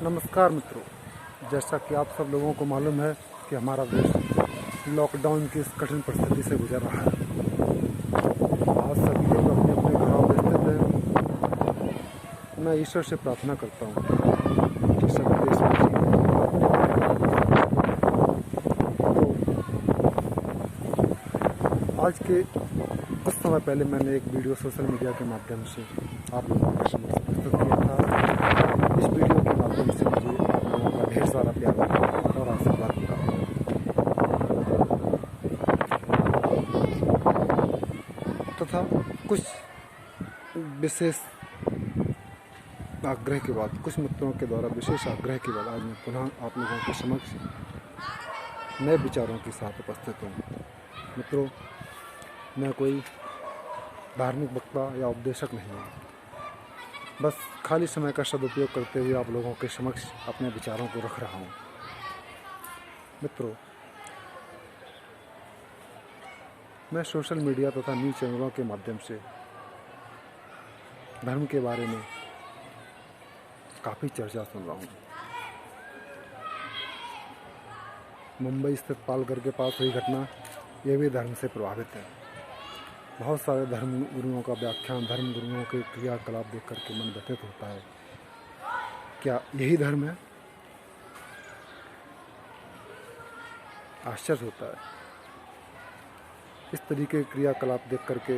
नमस्कार मित्रों, जैसा कि आप सब लोगों को मालूम है कि हमारा देश लॉकडाउन की इस कठिन परिस्थिति से गुजर रहा है। आज सभी लोग अपने अपने घरों में स्थित हैं। मैं ईश्वर से प्रार्थना करता हूँ कि सभी देशवासी तो आज के कुछ समय पहले मैंने एक वीडियो सोशल मीडिया के माध्यम से आप लोगों के समक्ष प्रस्तुत किया था। इस वीडियो के माध्यम से मुझे आप लोगों का ढेर सारा प्यार और आशीर्वाद मिला तथा कुछ विशेष आग्रह के बाद, कुछ मित्रों के द्वारा विशेष आग्रह के बाद आज मैं पुनः आप लोगों के समक्ष नए विचारों के साथ उपस्थित हूँ। मित्रों, मैं कोई धार्मिक वक्ता या उपदेशक नहीं हूँ, बस खाली समय का सदुपयोग करते हुए आप लोगों के समक्ष अपने विचारों को रख रहा हूँ। मित्रों, मैं सोशल मीडिया तथा न्यूज़ चैनलों के माध्यम से धर्म के बारे में काफ़ी चर्चा सुन रहा हूँ। मुंबई स्थित पालघर के पास हुई घटना ये भी धर्म से प्रभावित है। बहुत सारे धर्म गुरुओं का व्याख्यान, धर्म गुरुओं के क्रियाकलाप देख करके मन व्यथित होता है। क्या यही धर्म है? आश्चर्य होता है। इस तरीके के क्रियाकलाप देख करके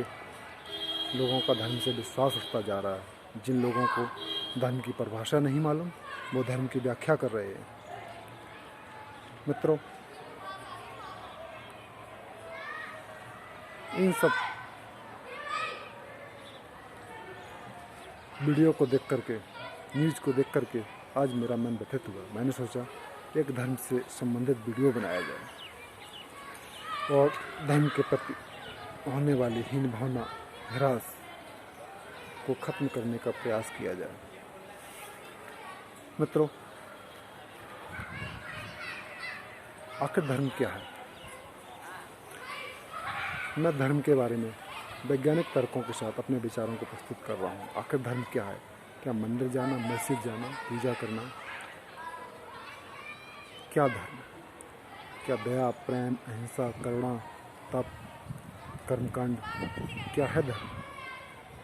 लोगों का धर्म से विश्वास उठता जा रहा है। जिन लोगों को धर्म की परिभाषा नहीं मालूम, वो धर्म की व्याख्या कर रहे हैं। मित्रों, इन सब वीडियो को देख करके, न्यूज़ को देख करके आज मेरा मन व्यथित हुआ। मैंने सोचा एक धर्म से संबंधित वीडियो बनाया जाए और धर्म के प्रति होने वाली हीन भावना, निराश को खत्म करने का प्रयास किया जाए। मित्रों, आखिर धर्म क्या है? मैं धर्म के बारे में वैज्ञानिक तर्कों के साथ अपने विचारों को प्रस्तुत कर रहा हूँ। आखिर धर्म क्या है? क्या मंदिर जाना, मस्जिद जाना, पूजा करना? क्या धर्म? क्या दया, प्रेम, अहिंसा, करुणा, तप, कर्मकांड, क्या है धर्म?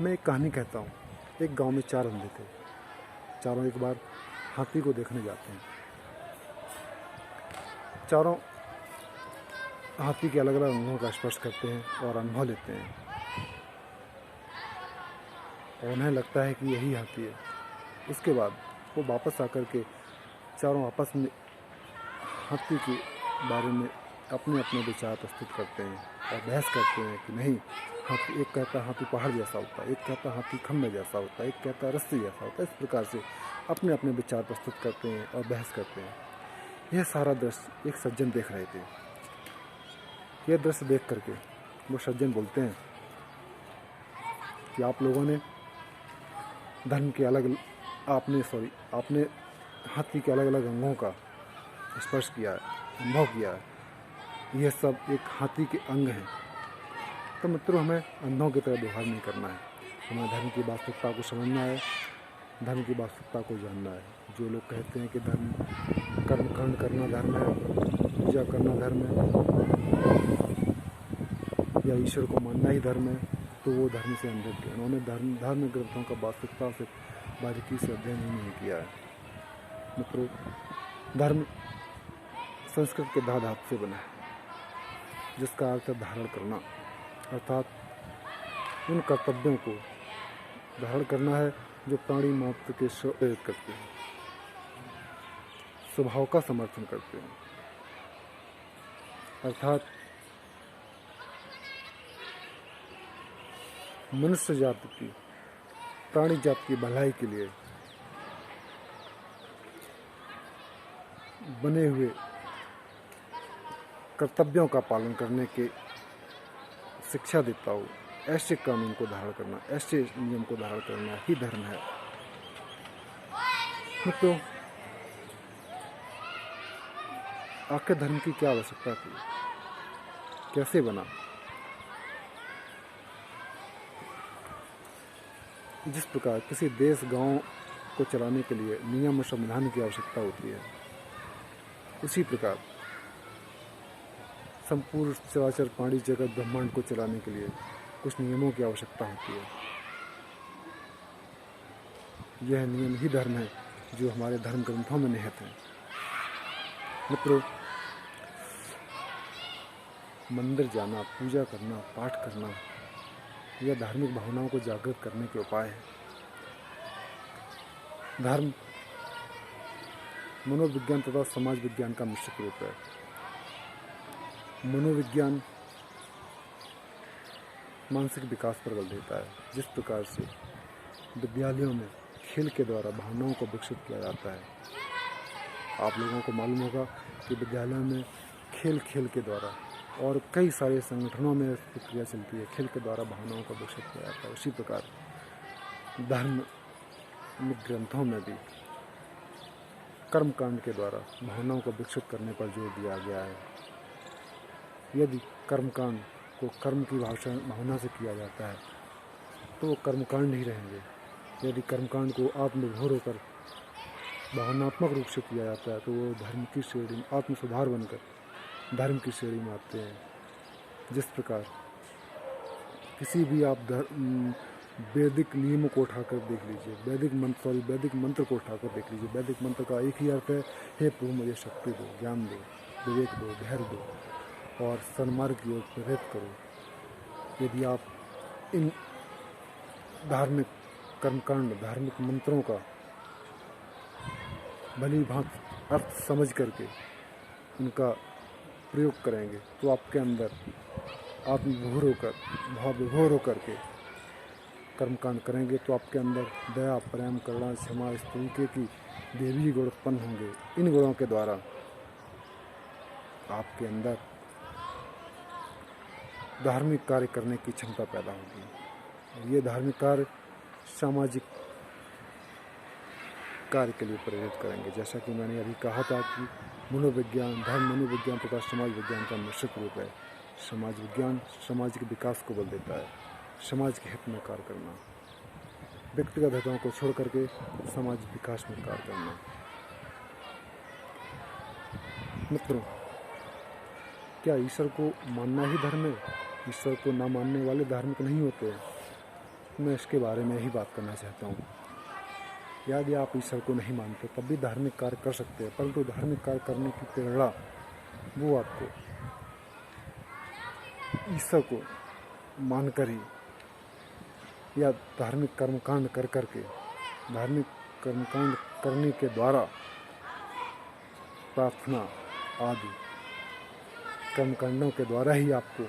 मैं एक कहानी कहता हूँ। एक गांव में 4 अंधे थे। चारों एक बार हाथी को देखने जाते हैं। चारों हाथी के अलग अलग अंगों का स्पर्श करते हैं और अनुभव लेते हैं और उन्हें लगता है कि यही हाथी है। उसके बाद वो वापस आकर के चारों आपस में हाथी के बारे में अपने अपने विचार प्रस्तुत करते हैं और बहस करते हैं कि नहीं, हाथी, एक कहता हाथी पहाड़ जैसा होता है, एक कहता हाथी खम्भे जैसा होता है, एक कहता रस्सी जैसा होता है। इस प्रकार से अपने अपने विचार प्रस्तुत करते हैं और बहस करते हैं। यह सारा दृश्य एक सज्जन देख रहे थे। यह दृश्य देख करके वो सज्जन बोलते हैं कि आप लोगों ने धर्म के आपने हाथी के अलग अलग अंगों का स्पर्श किया है, अनुभव किया है। यह सब एक हाथी के अंग हैं। तो मित्रों, हमें अंधों की तरह व्यवहार नहीं करना है। हमें धर्म की वास्तविकता को समझना है, धर्म की वास्तविकता को जानना है। जो लोग कहते हैं कि धर्म कर्मकांड करना धर्म है, पूजा करना धर्म है या ईश्वर को मानना ही धर्म है, तो वो धर्म से अंधे थे। उन्होंने धर्म ग्रंथों का वास्तविकता से बारीकी से अध्ययन ही नहीं किया है। मित्रों, धर्म संस्कृत के धा धातु से बना है, जिसका अर्थ है धारण करना, अर्थात उन कर्तव्यों को धारण करना है जो प्राणी मात्र के प्रेरित करते हैं, स्वभाव का समर्थन करते हैं। अर्थात मनुष्य जाति की, प्राणी जाति की भलाई के लिए बने हुए कर्तव्यों का पालन करने के शिक्षा देता हूँ। ऐसे कानून को धारण करना, ऐसे नियम को धारण करना ही धर्म है। मित्रों, आखिर धर्म की क्या आवश्यकता थी? कैसे बना? जिस प्रकार किसी देश गांव को चलाने के लिए नियम और संविधान की आवश्यकता होती है, उसी प्रकार संपूर्ण चराचर प्राणी जगत ब्रह्मांड को चलाने के लिए कुछ नियमों की आवश्यकता होती है। यह नियम ही धर्म है जो हमारे धर्म ग्रंथों में निहित है। मित्रों, मंदिर जाना, पूजा करना, पाठ करना यह धार्मिक भावनाओं को जागृत करने के उपाय है। धर्म मनोविज्ञान तथा समाज विज्ञान का मिश्रित रूप है। मनोविज्ञान मानसिक विकास पर बल देता है। जिस प्रकार से विद्यालयों में खेल के द्वारा भावनाओं को विकसित किया जाता है, आप लोगों को मालूम होगा कि विद्यालयों में खेल के द्वारा और कई सारे संगठनों में प्रक्रिया चलती है, खेल के द्वारा भावनाओं को विकसित किया जाता है। उसी प्रकार धर्म ग्रंथों में भी कर्मकांड के द्वारा भावनाओं को विकसित करने पर जोर दिया गया है। यदि कर्मकांड को कर्म की भावना से किया जाता है तो वो कर्मकांड ही रहेंगे। यदि कर्मकांड को आत्मनिर्भर होकर भावनात्मक रूप से किया जाता है तो वो धर्म की श्रेणी, आत्म सुधार बनकर धर्म की श्रेणी में आते हैं। जिस प्रकार किसी भी आप वैदिक नियमों को उठाकर देख लीजिए, वैदिक मंत्र को उठाकर देख लीजिए। वैदिक मंत्र का एक ही अर्थ है, हे प्रभु मुझे शक्ति दो, ज्ञान दो, विवेक दो, धैर्य दो और सन्मार्ग की ओर प्रेरित करो। यदि आप इन धार्मिक कर्मकांड, धार्मिक मंत्रों का भली भांति अर्थ समझ करके उनका प्रयोग करेंगे तो आपके अंदर आत्मविभोर होकर, भाव विभोर होकर के कर्मकांड करेंगे तो आपके अंदर दया, प्रेम, करुणा, क्षमा, इस तरीके की देवी गुण उत्पन्न होंगे। इन गुणों के द्वारा आपके अंदर धार्मिक कार्य करने की क्षमता पैदा होगी। ये धार्मिक कार्य सामाजिक कार्य के लिए प्रेरित करेंगे। जैसा कि मैंने अभी कहा था कि मनोविज्ञान, धर्म मनोविज्ञान तथा समाज विज्ञान का मिश्रित रूप है। समाज विज्ञान समाज के विकास को बल देता है, समाज के हित में कार्य करना, व्यक्तिगत हितों को छोड़ करके समाज विकास में कार्य करना। मित्रों, क्या ईश्वर को मानना ही धर्म है? ईश्वर को ना मानने वाले धार्मिक नहीं होते हैं। मैं इसके बारे में ही बात करना चाहता हूँ। यदि आप ईश्वर को नहीं मानते तब भी धार्मिक कार्य कर सकते हैं, परंतु धार्मिक कार्य करने की प्रेरणा वो आपको ईश्वर को मानकर ही या धार्मिक कर्मकांड कर करके, धार्मिक कर्मकांड करने के द्वारा प्रार्थना आदि कर्मकांडों के द्वारा ही आपको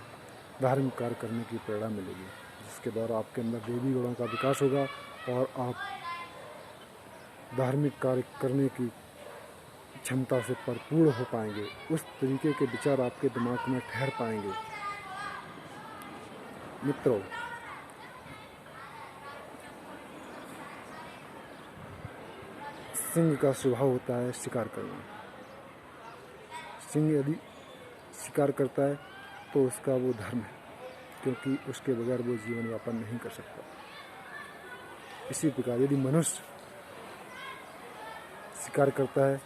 धार्मिक कार्य करने की प्रेरणा मिलेगी, जिसके द्वारा आपके अंदर देवी गुणों का विकास होगा और आप धार्मिक कार्य करने की क्षमता से भरपूर हो पाएंगे। उस तरीके के विचार आपके दिमाग में ठहर पाएंगे। मित्रों, सिंह का स्वभाव होता है शिकार करना। सिंह यदि शिकार करता है तो उसका वो धर्म है, क्योंकि उसके बगैर वो जीवन यापन नहीं कर सकता। इसी प्रकार यदि मनुष्य शिकार करता है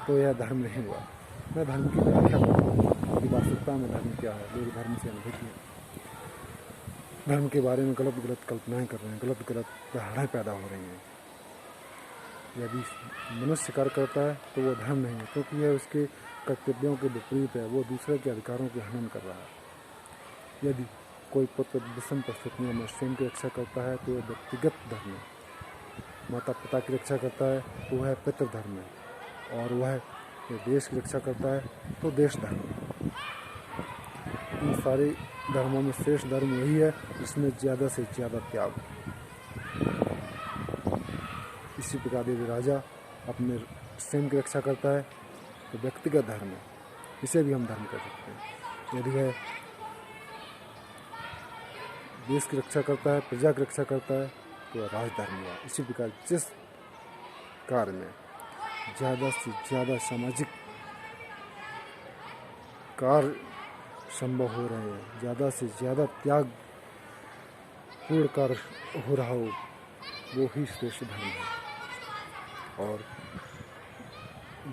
तो यह धर्म नहीं हुआ। मैं धर्म की व्याख्या करूँगा कि वास्तविकता में धर्म क्या है। लोग धर्म से अनभिज्ञ हैं, धर्म के बारे में गलत कल्पनाएं कर रहे हैं, गलत धारणाएं पैदा हो रही हैं। यदि मनुष्य शिकार करता है तो वो धर्म नहीं है, क्योंकि यह उसके कर्तव्यों के विपरीत है। वो दूसरे के अधिकारों के हनन कर रहा है। यदि कोई पुत्र विषम परिस्थितियों में स्वयं की रक्षा करता है तो वह व्यक्तिगत धर्म है। माता पिता की रक्षा करता है तो वह पितृ धर्म है, और वह देश की रक्षा करता है तो देश धर्म है। इन सारे धर्मों में श्रेष्ठ धर्म वही है जिसमें ज़्यादा से ज़्यादा त्याग। इसी प्रकार यदि राजा अपने स्वयं की रक्षा करता है तो व्यक्तिगत धर्म है, इसे भी हम धर्म कह सकते हैं। यदि वह देश की रक्षा करता है, प्रजा की रक्षा करता है तो वह राजधर्म हुआ। इसी प्रकार जिस कार्य में ज़्यादा से ज़्यादा सामाजिक कार्य संभव हो रहे हैं, ज़्यादा से ज़्यादा त्याग पूर्ण कार्य हो रहा हो, वो ही श्रेष्ठ धर्म है। और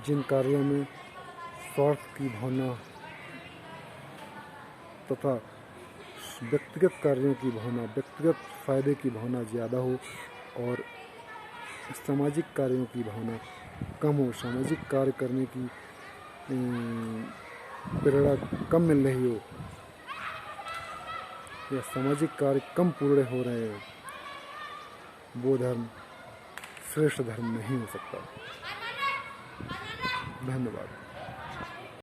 जिन कार्यों में स्वार्थ की भावना तथा व्यक्तिगत कार्यों की भावना, व्यक्तिगत फ़ायदे की भावना ज़्यादा हो और सामाजिक कार्यों की भावना कम हो, सामाजिक कार्य करने की प्रेरणा कम मिल रही हो या सामाजिक कार्य कम पूरे हो रहे हैं, वो धर्म श्रेष्ठ धर्म नहीं हो सकता। धन्यवाद।